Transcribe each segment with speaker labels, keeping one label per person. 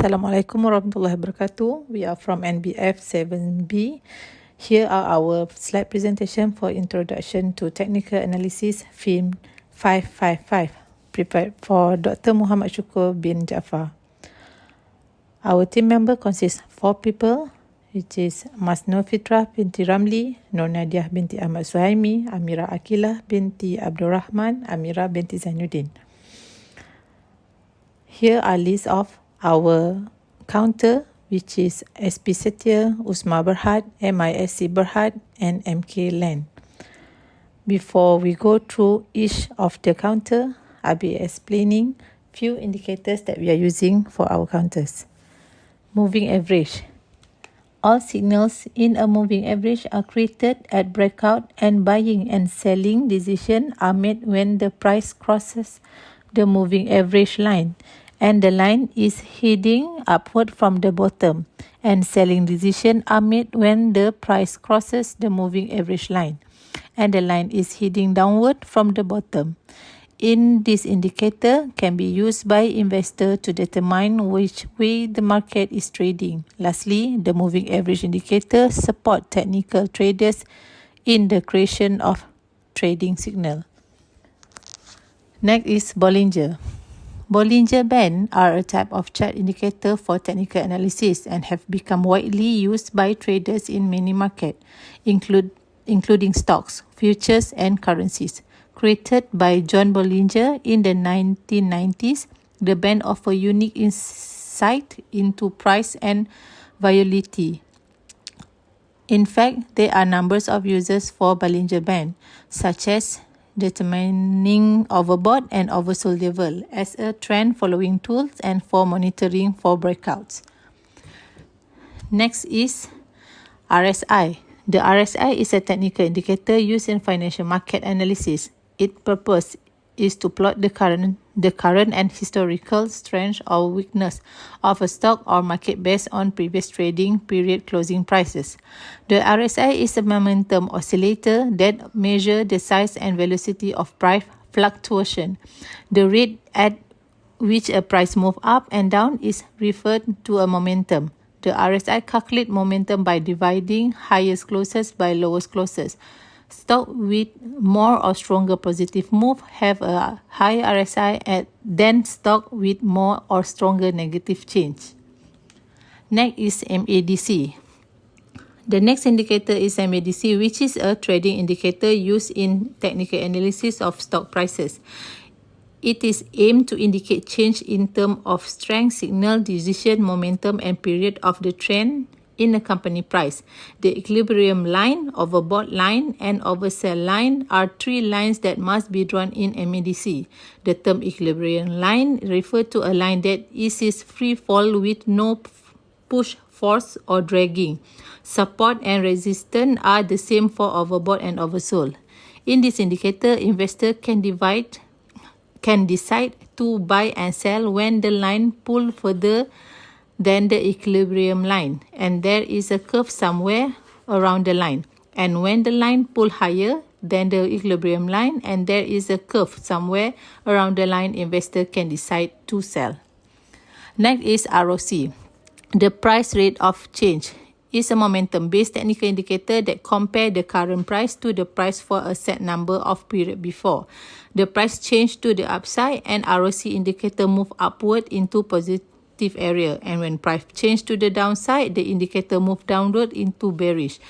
Speaker 1: Assalamualaikum warahmatullahi wabarakatuh. We are from NBF 7B. Here are our slide presentation for Introduction to Technical Analysis FIN555, prepared for Dr. Muhammad Syukur bin Jaafar. Our team member consists 4 people, which is Mas Nur Fitrah binti Ramli, Nur Nadiah binti Ahmad Suhaimi, Amira Akilah binti Abdul Rahman, Amira binti Zainuddin. Here are list of our counter, which is SP Setia, Usma Berhad, MISC Berhad, and MK Land. Before we go through each of the counter, I'll be explaining few indicators that we are using for our counters. Moving average. All signals in a moving average are created at breakout, and buying and selling decisions are made when the price crosses the moving average line and the line is heading upward from the bottom, and selling decisions are made when the price crosses the moving average line and the line is heading downward from the bottom. In this indicator can be used by investor to determine which way the market is trading. Lastly, the moving average indicator support technical traders in the creation of trading signal. Next is Bollinger. Bollinger Band are a type of chart indicator for technical analysis and have become widely used by traders in many markets, including stocks, futures, and currencies. Created by John Bollinger in the 1990s, the band offers unique insight into price and volatility. In fact, there are numbers of uses for Bollinger Band, such as determining overbought and oversold level as a trend following tools and for monitoring for breakouts. Next is RSI. The RSI is a technical indicator used in financial market analysis. Its purpose is to plot the current and historical strength or weakness of a stock or market based on previous trading period closing prices. The RSI is a momentum oscillator that measures the size and velocity of price fluctuation. The rate at which a price moves up and down is referred to a momentum. The RSI calculates momentum by dividing highest closes by lowest closes. Stock with more or stronger positive move have a higher RSI than stock with more or stronger negative change. Next is MADC. The next indicator is MADC, which is a trading indicator used in technical analysis of stock prices. It is aimed to indicate change in terms of strength, signal, decision, momentum, and period of the trend in a company price. The equilibrium line, overbought line, and oversell line are 3 lines that must be drawn in MADC. The term equilibrium line refers to a line that is free fall with no push force or dragging. Support and resistance are the same for overbought and oversold. In this indicator, investor can decide to buy and sell when the line pulls further than the equilibrium line, and there is a curve somewhere around the line. And when the line pulls higher than the equilibrium line and there is a curve somewhere around the line, investor can decide to sell. Next is ROC. The price rate of change is a momentum-based technical indicator that compares the current price to the price for a set number of period before. The price change to the upside and ROC indicator move upward into positive area, and when price change to the downside, the indicator move downward into bearish.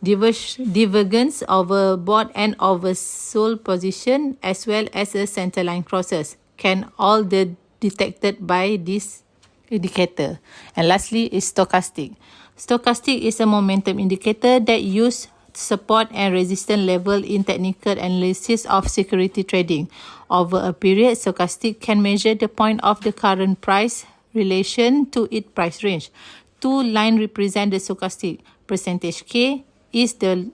Speaker 1: Divergence overbought and oversold position as well as a center line crosses can all be detected by this indicator. And lastly is stochastic. Stochastic is a momentum indicator that uses support and resistance level in technical analysis of security trading. Over a period, stochastic can measure the point of the current price relation to its price range. 2 lines represent the stochastic. Percentage K is the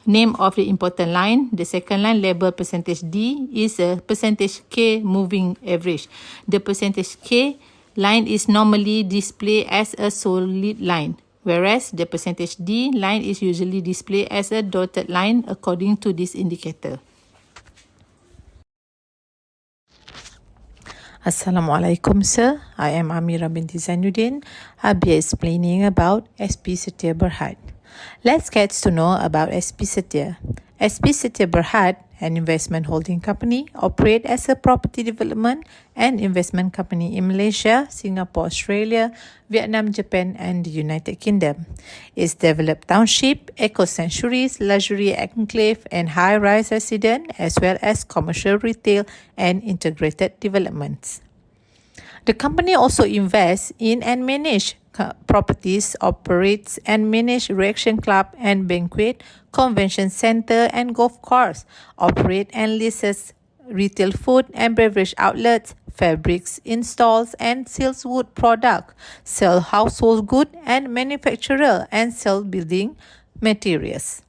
Speaker 1: name of the important line. The second line labeled percentage D is a percentage K moving average. The percentage K line is normally displayed as a solid line, whereas the percentage D line is usually displayed as a dotted line according to this indicator. Assalamualaikum, sir. I am Amira binti Zainuddin. I'll be explaining about SP Setia Berhad. Let's get to know about SP Setia. SP Setia Berhad, an investment holding company, operate as a property development and investment company in Malaysia, Singapore, Australia, Vietnam, Japan, and the United Kingdom. It's developed township, eco-sanctuaries, luxury enclave, and high-rise resident, as well as commercial retail and integrated developments. The company also invests in and manage properties, operates and manage reaction club and banquet, convention center and golf course, operate and leases retail food and beverage outlets, fabrics installs and sells wood product, sell household good and manufacturer and sell building materials.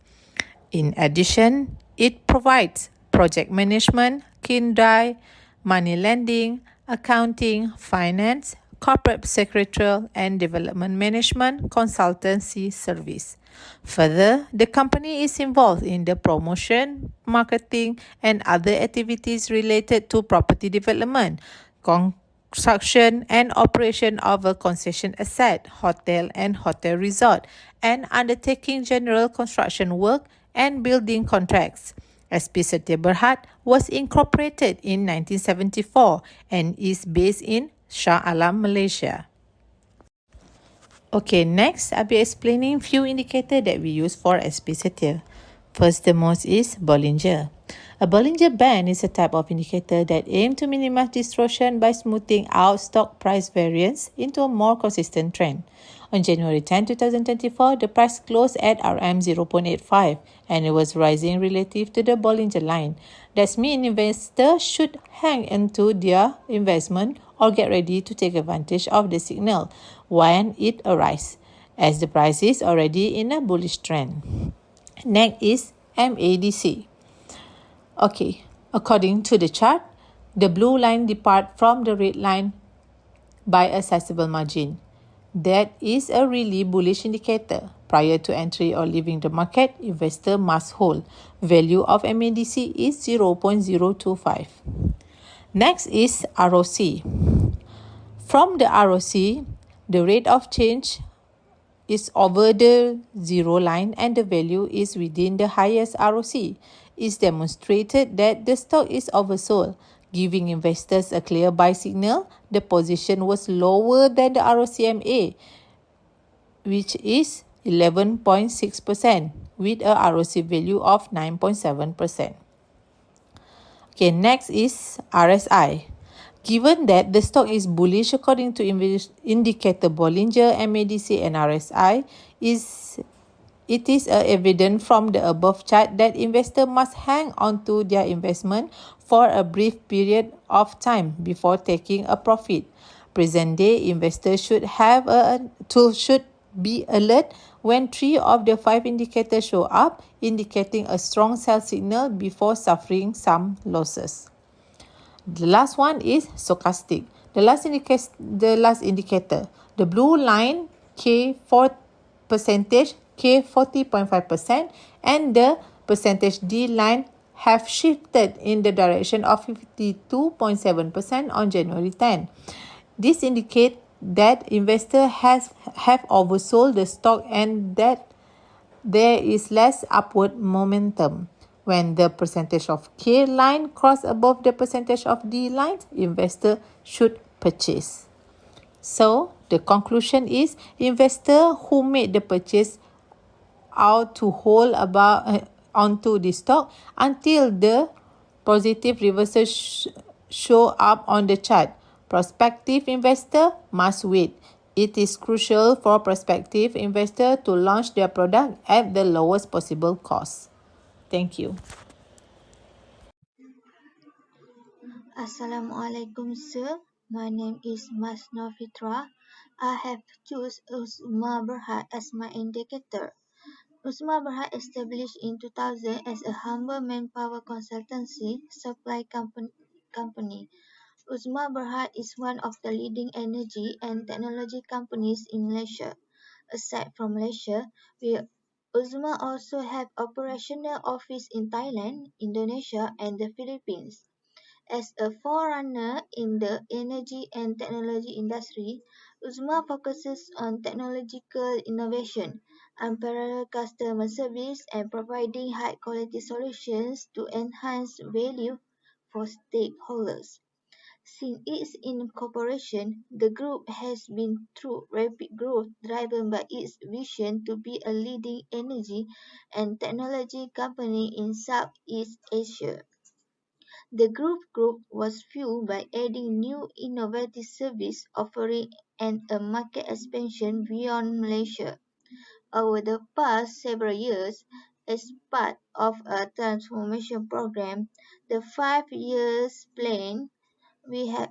Speaker 1: In addition, it provides project management, kindai, money lending, accounting, finance, corporate secretarial, and development management consultancy service. Further, the company is involved in the promotion, marketing, and other activities related to property development, construction and operation of a concession asset, hotel and hotel resort, and undertaking general construction work and building contracts. SP Setia Berhad was incorporated in 1974 and is based in Shah Alam, Malaysia. Okay, next I'll be explaining few indicators that we use for SP Setia. First, the most is Bollinger. A Bollinger Band is a type of indicator that aims to minimize distortion by smoothing out stock price variance into a more consistent trend. On January 10, 2024, the price closed at RM 0.85 and it was rising relative to the Bollinger line. That means investors should hang into their investment or get ready to take advantage of the signal when it arises, as the price is already in a bullish trend. Next is MADC. Okay, according to the chart, the blue line depart from the red line by a sizable margin. That is a really bullish indicator. Prior to entry or leaving the market, investor must hold. Value of MADC is 0.025. Next is ROC. From the ROC, the rate of change is over the zero line and the value is within the highest ROC. It's demonstrated that the stock is oversold, giving investors a clear buy signal. The position was lower than the ROCMA, which is 11.6% with a ROC value of 9.7%. Okay, next is RSI. Given that the stock is bullish according to indicator Bollinger, MADC and RSI, it is evident from the above chart that investors must hang on to their investment for a brief period of time before taking a profit. Present day investors should be alert when 3 of the 5 indicators show up, indicating a strong sell signal before suffering some losses. The last one is stochastic. The last indicator. The blue line K4 percentage, K 40.5%, and the percentage D line have shifted in the direction of 52.7% on January 10. This indicates that investors have oversold the stock and that there is less upward momentum. When the percentage of K line cross above the percentage of D line, investor should purchase. So the conclusion is investor who made the purchase out to hold onto the stock until the positive reversal show up on the chart. Prospective investor must wait. It is crucial for prospective investor to launch their product at the lowest possible cost. Thank you.
Speaker 2: Assalamualaikum, sir. My name is Mas Novitra. I have choose Usma Berhad as my indicator. Usma Berhad established in 2000 as a humble manpower consultancy supply company. Usma Berhad is one of the leading energy and technology companies in Malaysia. Aside from Malaysia, Usma also have operational office in Thailand, Indonesia, and the Philippines. As a forerunner in the energy and technology industry, USMA focuses on technological innovation, unparalleled customer service, and providing high-quality solutions to enhance value for stakeholders. Since its incorporation, the group has been through rapid growth driven by its vision to be a leading energy and technology company in Southeast Asia. The group was fueled by adding new innovative service offering and a market expansion beyond Malaysia. Over the past several years, as part of a transformation program, the 5 years plan we have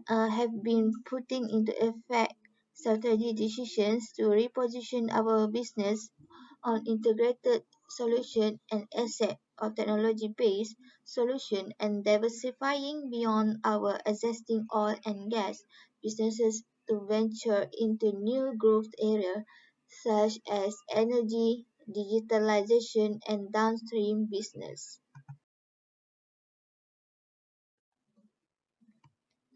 Speaker 2: been putting into effect strategy decisions to reposition our business on integrated solution and asset or technology-based solution and diversifying beyond our existing oil and gas businesses to venture into new growth areas such as energy, digitalization, and downstream business.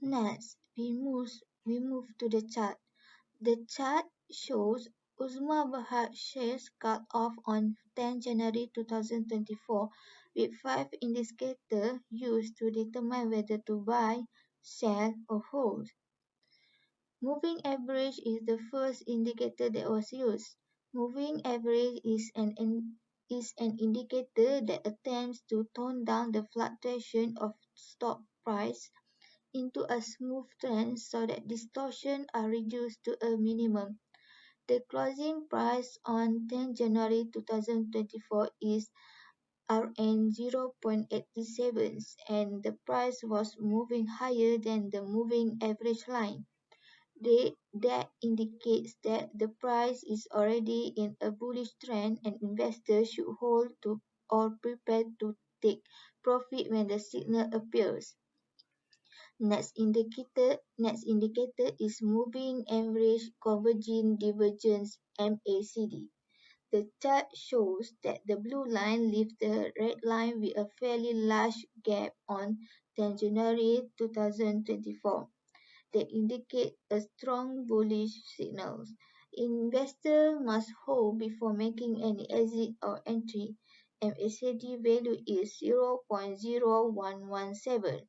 Speaker 2: Next, we move to the chart. The chart shows Uzma Berhad shares cut off on 10 January 2024 with 5 indicators used to determine whether to buy, sell or hold. Moving average is the first indicator that was used. Moving average is an indicator that attempts to tone down the fluctuation of stock price into a smooth trend so that distortions are reduced to a minimum. The closing price on 10 January 2024 is Rn 0.87 and the price was moving higher than the moving average line. That indicates that the price is already in a bullish trend and investors should hold to or prepare to take profit when the signal appears. Next indicator is moving average converging divergence (MACD). The chart shows that the blue line leaves the red line with a fairly large gap on 10 January 2024 that indicate a strong bullish signal. Investors must hold before making any exit or entry. MACD value is 0.0117.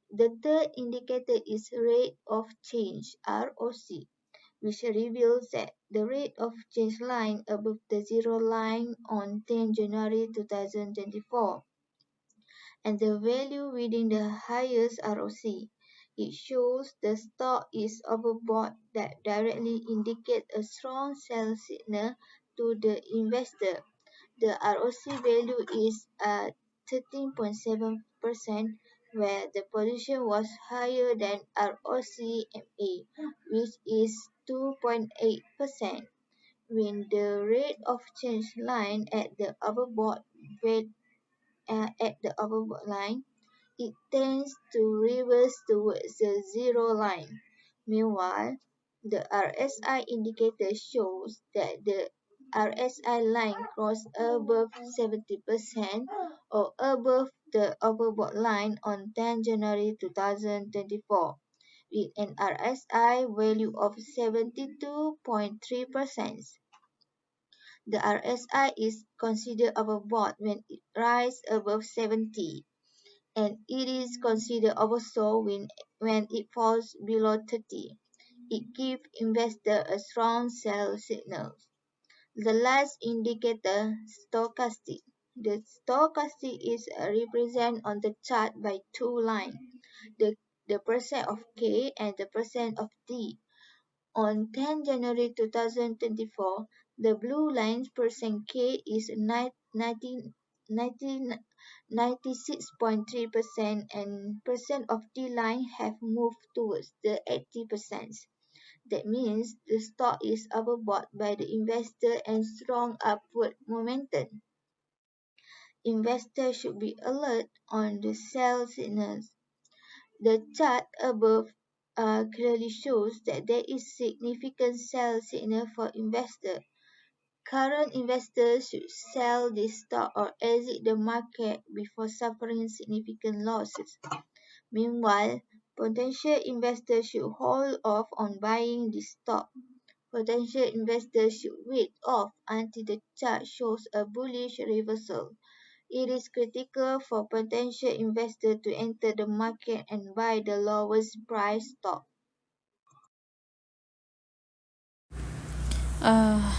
Speaker 2: The third indicator is rate of change (ROC), which reveals that the rate of change line above the zero line on 10 January 2024 and the value within the highest ROC. It shows the stock is overbought that directly indicates a strong sell signal to the investor. The ROC value is at 13.7%, where the position was higher than ROCMA, which is 2.8%. When the rate of change line at the overbought line, it tends to reverse towards the zero line. Meanwhile, the RSI indicator shows that the RSI line crossed above 70% or above the overbought line on 10 January 2024 with an RSI value of 72.3%. The RSI is considered overbought when it rises above 70 and it is considered oversold when it falls below 30. It gives investors a strong sell signal. The last indicator, stochastic. The stochastic is represented on the chart by two lines, the percent of K and the percent of D. On 10 January 2024, the blue line's percent K is 96.3% and percent of D line have moved towards the 80%. That means the stock is overbought by the investor and strong upward momentum. Investors should be alert on the sell signals. The chart above clearly shows that there is significant sell signal for investors. Current investors should sell this stock or exit the market before suffering significant losses. Meanwhile, potential investors should hold off on buying this stock. Potential investors should wait off until the chart shows a bullish reversal. It is critical for potential investors to enter the market and buy the lowest price stock.
Speaker 3: Uh,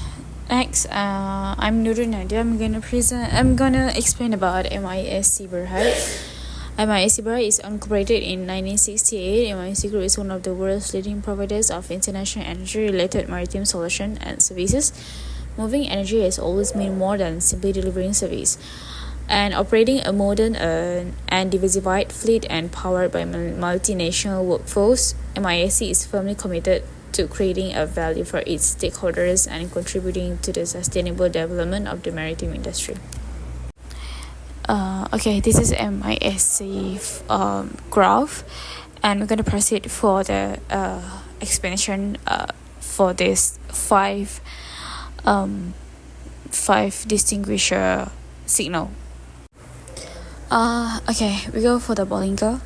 Speaker 3: Next, I'm Nurul Nadia. I'm gonna explain about MISC Berhad. MISC Berhad is incorporated in 1968. MISC Group is one of the world's leading providers of international energy-related maritime solutions and services. Moving energy has always meant more than simply delivering service. And operating a modern and diversified fleet and powered by multinational workforce, MISC is firmly committed to creating a value for its stakeholders and contributing to the sustainable development of the maritime industry. Okay, this is MISC graph, and we're going to proceed for the explanation for this five distinguisher signal. Okay, we go for the Bollinger.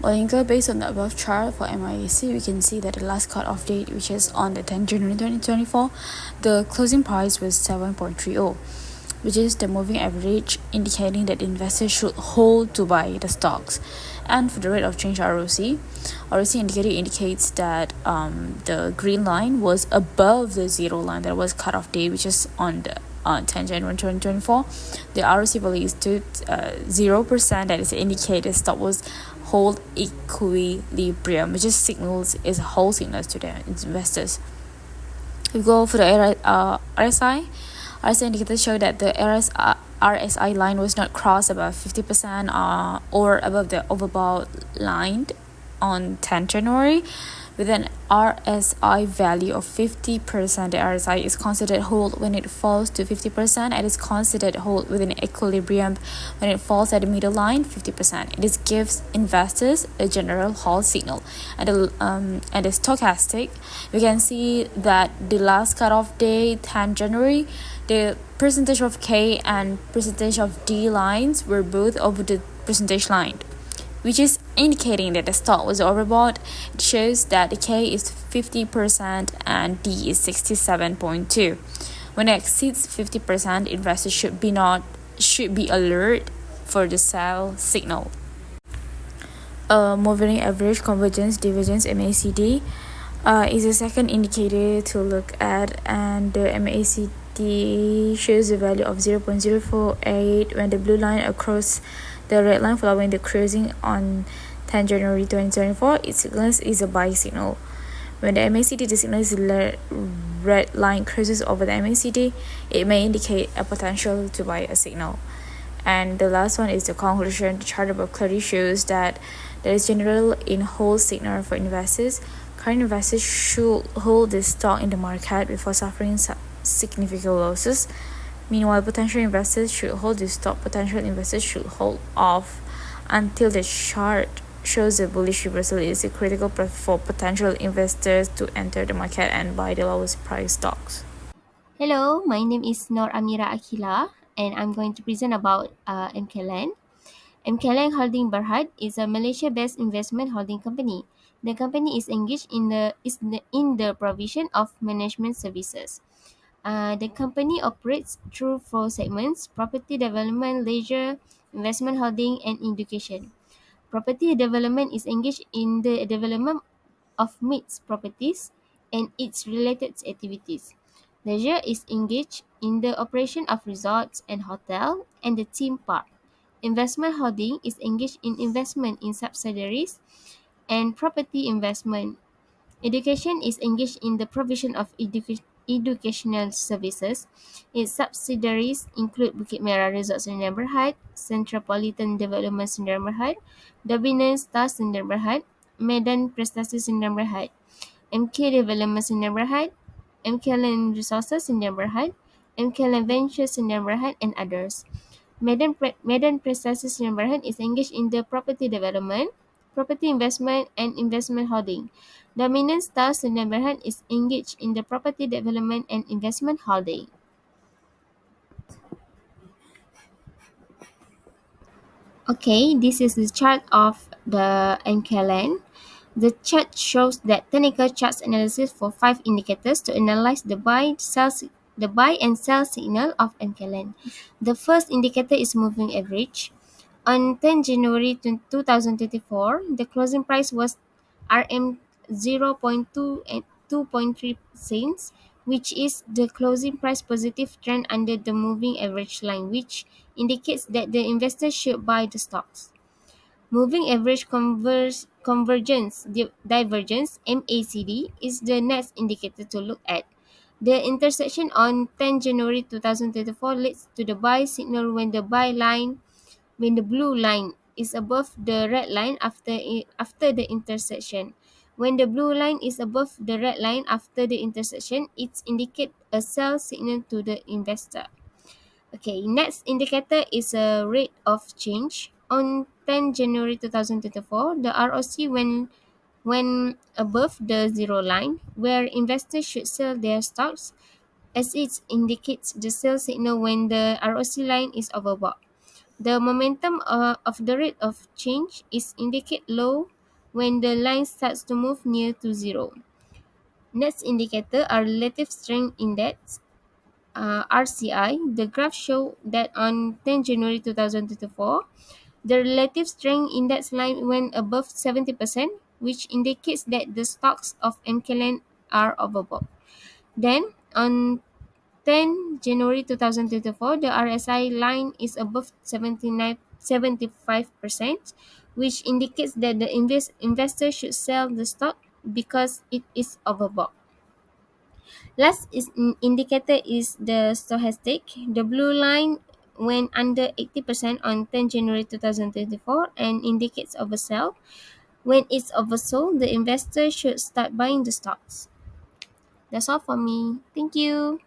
Speaker 3: Bollinger, based on the above chart for MIAC, we can see that the last cut-off date, which is on the 10th January 2024, the closing price was 7.30, which is the moving average, indicating that investors should hold to buy the stocks. And for the rate of change ROC indicator indicates that the green line was above the zero line that was cut-off date, which is on the 10 January 2024. The ROC value is to 0%, that is indicated stock was hold equilibrium, which just signals is a whole signals to the investors. We go for the RSI. RSI indicators show that the RSI line was not crossed above 50% or above the overbought line on 10 January. With an RSI value of 50%, the RSI is considered hold when it falls to 50% and is considered hold within equilibrium when it falls at the middle line, 50%. This gives investors a general hold signal. And the stochastic, we can see that the last cutoff day, 10 January, the percentage of K and percentage of D lines were both over the percentage line, which is indicating that the stock was overbought. It shows that the K is 50% and D is 67.2. When it exceeds 50%, investors should be alert for the sell signal. Moving average, convergence, divergence, MACD is a second indicator to look at, and the MACD shows a value of 0.048 when the blue line across the red line following the closing on 10 January 2024, its signals is a buy signal. When the MACD signals the red line crosses over the MACD, it may indicate a potential to buy a signal. And the last one is the conclusion. The chart above clearly shows that there is general in hold signal for investors. Current investors should hold this stock in the market before suffering significant losses. Meanwhile, potential investors should hold this stock. Potential investors should hold off until the chart shows a bullish reversal. It is critical for potential investors to enter the market and buy the lowest price stocks.
Speaker 4: Hello, my name is Nor Amira Akila, and I'm going to present about MKLand. MKLand Holding Berhad is a Malaysia-based investment holding company. The company is engaged in the provision of management services. The company operates through four segments: property development, leisure, investment holding, and education. Property development is engaged in the development of mixed properties and its related activities. Leisure is engaged in the operation of resorts and hotel and the theme park. Investment holding is engaged in investment in subsidiaries and property investment. Education is engaged in the provision of educational services. Its subsidiaries include Bukit Merah Resorts Sdn Bhd, Centropolitan Development Sdn Bhd, Dominance Star Sdn Bhd, Medan Prestasi Sdn Bhd, MK Development Sdn Bhd, MK Land Resources Sdn Bhd, MK Land Ventures Sdn Bhd, and others. Medan Prestasi Sdn Bhd is engaged in the property development, property investment, and investment holding. Dominant Star Sdn Bhd is engaged in the property development and investment holding. Okay, this is the chart of the MKLN. The chart shows that technical charts analysis for five indicators to analyze the buy and sell signal of MKLN. The first indicator is moving average. On 10 January 2024, the closing price was RM 0.2 and 2.3 cents, which is the closing price positive trend under the moving average line, which indicates that the investor should buy the stocks. Moving average convergence divergence MACD is the next indicator to look at. The intersection on 10 January 2024 leads to the buy signal when the blue line is above the red line after the intersection. When the blue line is above the red line after the intersection, it indicates a sell signal to the investor. Okay, next indicator is a rate of change. On 10 January 2024, the ROC when above the zero line, where investors should sell their stocks, as it indicates the sell signal when the ROC line is overbought. The momentum of the rate of change is indicate low when the line starts to move near to zero. Next indicator are relative strength index RCI. The graph show that on 10 January 2024, the relative strength index line went above 70%, which indicates that the stocks of MKLN are overbought. Then on 10 January 2024, the RSI line is above 75%, which indicates that the investor should sell the stock because it is overbought. Last indicator is the stochastic. The blue line went under 80% on 10 January 2024 and indicates oversell. When it's oversold, the investor should start buying the stocks. That's all for me. Thank you.